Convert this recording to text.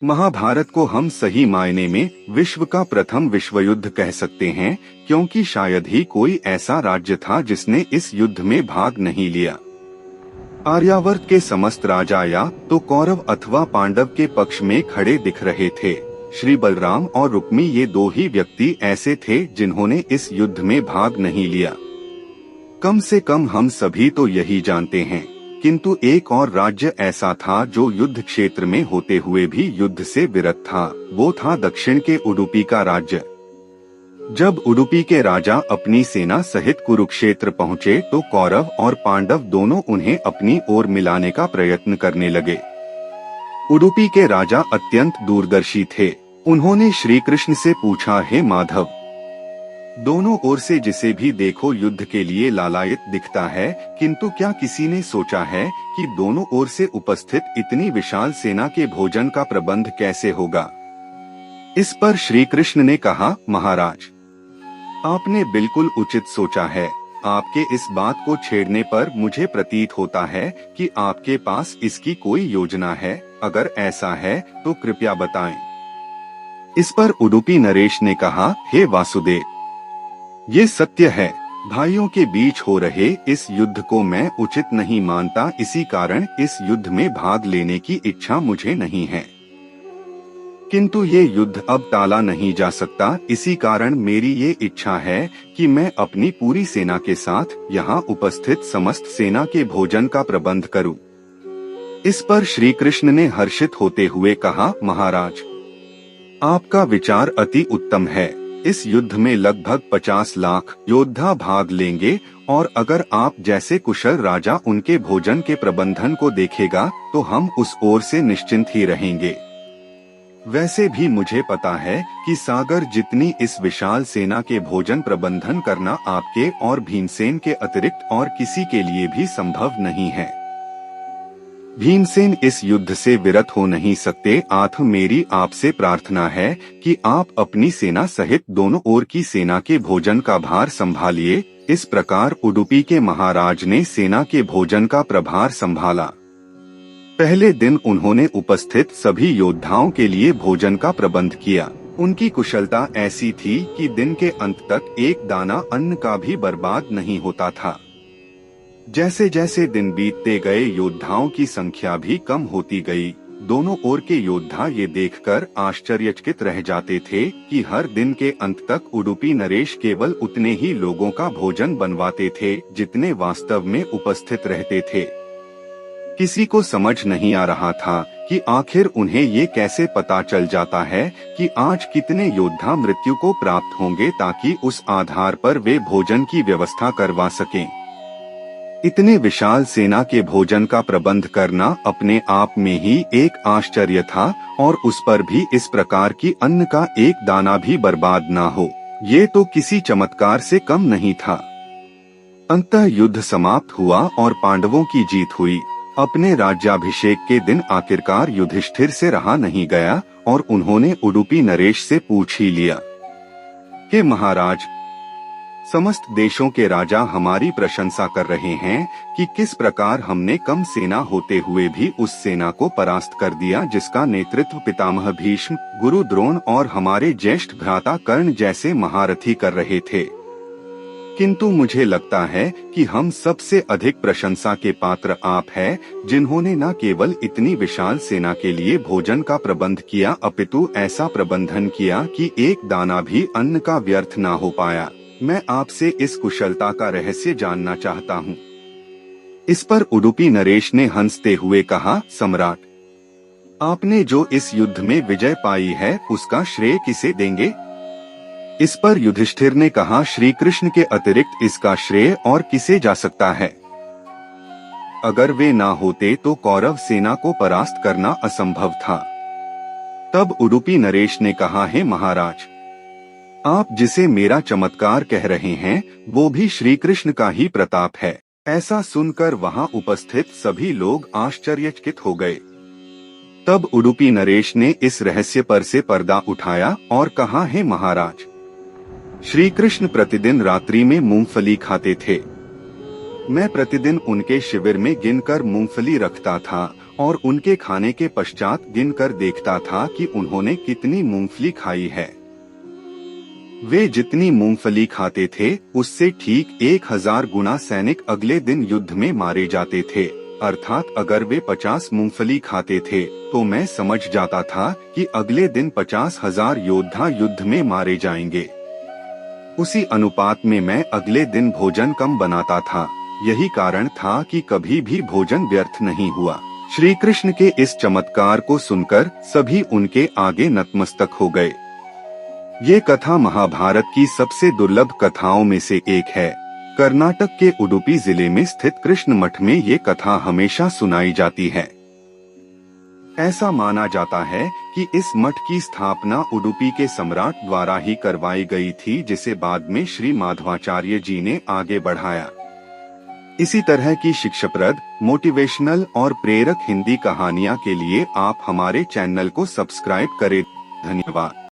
महाभारत को हम सही मायने में विश्व का प्रथम विश्व युद्ध कह सकते हैं, क्योंकि शायद ही कोई ऐसा राज्य था जिसने इस युद्ध में भाग नहीं लिया। आर्यावर्त के समस्त राजा या तो कौरव अथवा पांडव के पक्ष में खड़े दिख रहे थे। श्री बलराम और रुक्मी ये दो ही व्यक्ति ऐसे थे जिन्होंने इस युद्ध में भाग नहीं लिया। कम से कम हम सभी तो यही जानते हैं, किंतु एक और राज्य ऐसा था जो युद्ध क्षेत्र में होते हुए भी युद्ध से विरत था। वो था दक्षिण के उडुपी का राज्य। जब उडुपी के राजा अपनी सेना सहित कुरुक्षेत्र पहुँचे तो कौरव और पांडव दोनों उन्हें अपनी ओर मिलाने का प्रयत्न करने लगे। उडुपी के राजा अत्यंत दूरदर्शी थे। उन्होंने श्री कृष्ण से पूछा, हे माधव, दोनों ओर से जिसे भी देखो युद्ध के लिए लालायित दिखता है, किंतु क्या किसी ने सोचा है कि दोनों ओर से उपस्थित इतनी विशाल सेना के भोजन का प्रबंध कैसे होगा? इस पर श्री कृष्ण ने कहा, महाराज, आपने बिल्कुल उचित सोचा है। आपके इस बात को छेड़ने पर मुझे प्रतीत होता है कि आपके पास इसकी कोई योजना है। अगर ऐसा है तो कृपया बताएं। इस पर उडुपी नरेश ने कहा, हे वासुदेव, ये सत्य है, भाइयों के बीच हो रहे इस युद्ध को मैं उचित नहीं मानता। इसी कारण इस युद्ध में भाग लेने की इच्छा मुझे नहीं है। किंतु ये युद्ध अब टाला नहीं जा सकता। इसी कारण मेरी ये इच्छा है कि मैं अपनी पूरी सेना के साथ यहाँ उपस्थित समस्त सेना के भोजन का प्रबंध करूं। इस पर श्री कृष्ण ने हर्षित होते हुए कहा, महाराज, आपका विचार अति उत्तम है। इस युद्ध में लगभग 50 लाख योद्धा भाग लेंगे और अगर आप जैसे कुशल राजा उनके भोजन के प्रबंधन को देखेगा तो हम उस ओर से निश्चिंत ही रहेंगे। वैसे भी मुझे पता है कि सागर जितनी इस विशाल सेना के भोजन प्रबंधन करना आपके और भीमसेन के अतिरिक्त और किसी के लिए भी संभव नहीं है। भीमसेन इस युद्ध से विरत हो नहीं सकते। मेरी आपसे प्रार्थना है कि आप अपनी सेना सहित दोनों ओर की सेना के भोजन का भार संभालिए। इस प्रकार उडुपी के महाराज ने सेना के भोजन का प्रभार संभाला। पहले दिन उन्होंने उपस्थित सभी योद्धाओं के लिए भोजन का प्रबंध किया। उनकी कुशलता ऐसी थी कि दिन के अंत तक एक दाना अन्न का भी बर्बाद नहीं होता था। जैसे जैसे दिन बीतते गए योद्धाओं की संख्या भी कम होती गई। दोनों ओर के योद्धा ये देखकर आश्चर्यचकित रह जाते थे कि हर दिन के अंत तक उडुपी नरेश केवल उतने ही लोगों का भोजन बनवाते थे जितने वास्तव में उपस्थित रहते थे। किसी को समझ नहीं आ रहा था कि आखिर उन्हें ये कैसे पता चल जाता है कि आज कितने योद्धा मृत्यु को प्राप्त होंगे, ताकि उस आधार पर वे भोजन की व्यवस्था करवा सकें। इतने विशाल सेना के भोजन का प्रबंध करना अपने आप में ही एक आश्चर्य था, और उस पर भी इस प्रकार की अन्न का एक दाना भी बर्बाद ना हो, ये तो किसी चमत्कार से कम नहीं था। अंततः युद्ध समाप्त हुआ और पांडवों की जीत हुई। अपने राज्याभिषेक के दिन आखिरकार युधिष्ठिर से रहा नहीं गया और उन्होंने उडुपी नरेश से पूछ ही लिया कि महाराज, समस्त देशों के राजा हमारी प्रशंसा कर रहे हैं कि किस प्रकार हमने कम सेना होते हुए भी उस सेना को परास्त कर दिया जिसका नेतृत्व पितामह भीष्म, गुरु द्रोण और हमारे ज्येष्ठ भ्राता कर्ण जैसे महारथी कर रहे थे। किंतु मुझे लगता है कि हम सबसे अधिक प्रशंसा के पात्र आप हैं, जिन्होंने न केवल इतनी विशाल सेना के लिए भोजन का प्रबंध किया, अपितु ऐसा प्रबंधन किया कि एक दाना भी अन्न का व्यर्थ ना हो पाया। मैं आपसे इस कुशलता का रहस्य जानना चाहता हूँ। इस पर उडुपी नरेश ने हंसते हुए कहा, सम्राट, आपने जो इस युद्ध में विजय पाई है उसका श्रेय किसे देंगे? इस पर युधिष्ठिर ने कहा, श्री कृष्ण के अतिरिक्त इसका श्रेय और किसे जा सकता है? अगर वे ना होते तो कौरव सेना को परास्त करना असंभव था। तब उडुपी नरेश ने कहा, हे महाराज, आप जिसे मेरा चमत्कार कह रहे हैं वो भी श्री कृष्ण का ही प्रताप है। ऐसा सुनकर वहां उपस्थित सभी लोग आश्चर्यचकित हो गए। तब उडुपी नरेश ने इस रहस्य पर से पर्दा उठाया और कहा, हे महाराज, श्री कृष्ण प्रतिदिन रात्रि में मूंगफली खाते थे। मैं प्रतिदिन उनके शिविर में गिनकर मूंगफली रखता था और उनके खाने के पश्चात गिनकर देखता था कि उन्होंने कितनी मूंगफली खाई है। वे जितनी मूंगफली खाते थे उससे ठीक 1000 गुना सैनिक अगले दिन युद्ध में मारे जाते थे। अर्थात अगर वे 50 मूंगफली खाते थे तो मैं समझ जाता था कि अगले दिन 50,000 योद्धा युद्ध में मारे जाएंगे। उसी अनुपात में मैं अगले दिन भोजन कम बनाता था। यही कारण था कि कभी भी भोजन व्यर्थ नहीं हुआ। श्री कृष्ण के इस चमत्कार को सुनकर सभी उनके आगे नतमस्तक हो गए। ये कथा महाभारत की सबसे दुर्लभ कथाओं में से एक है। कर्नाटक के उडुपी जिले में स्थित कृष्ण मठ में ये कथा हमेशा सुनाई जाती है। ऐसा माना जाता है कि इस मठ की स्थापना उडुपी के सम्राट द्वारा ही करवाई गई थी, जिसे बाद में श्री माधवाचार्य जी ने आगे बढ़ाया। इसी तरह की शिक्षाप्रद, मोटिवेशनल और प्रेरक हिंदी कहानियाँ के लिए आप हमारे चैनल को सब्सक्राइब करें। धन्यवाद।